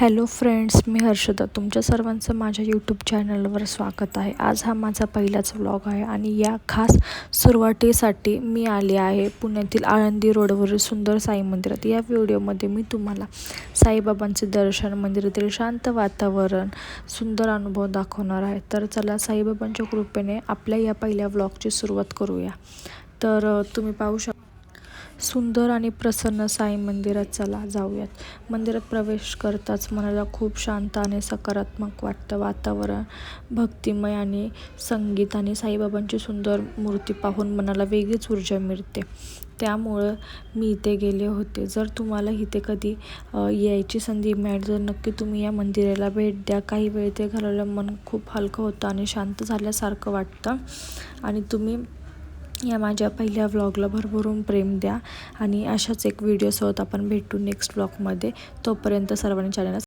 Hello friends, मी हर्षदा. तुमच्या सर्वांचं माझ्या यूट्यूब चॅनलवर स्वागत आहे. आज हा माझा पहिलाच व्लॉग आहे आणि या खास सुरुवातीसाठी मी आले आहे पुण्यातील आळंदी रोडवरील सुंदर साई मंदिरात. या व्हिडिओमध्ये मी तुम्हाला साईबाबांचे दर्शन, मंदिरातील शांत वातावरण, सुंदर अनुभव दाखवणार आहे. तर चला, साईबाबांच्या कृपेने आपल्या या पहिल्या व्लॉगची सुरुवात करूया. तर तुम्ही पाहू शकता सुंदर आणि प्रसन्न साई मंदिरात. चला जाऊयात. मंदिरात प्रवेश करताच मनाला खूप शांत आणि सकारात्मक वाटतं. वातावरण भक्तिमय आणि संगीत आणि साईबाबांची सुंदर मूर्ती पाहून मनाला वेगळीच ऊर्जा मिळते. त्यामुळं मी इथे गेले होते. जर तुम्हाला इथे कधी यायची संधी मिळाली तर नक्की तुम्ही या मंदिराला भेट द्या. काही वेळ ते घालवल्यावर मन खूप हलकं होतं आणि शांत झाल्यासारखं वाटतं. आणि तुम्ही या माझ्या पहिल्या व्लॉगला भरभरून प्रेम द्या आणि अशाच एक व्हिडिओसोबत आपण भेटू नेक्स्ट व्लॉगमध्ये. तोपर्यंत सर्वांनी चॅनलला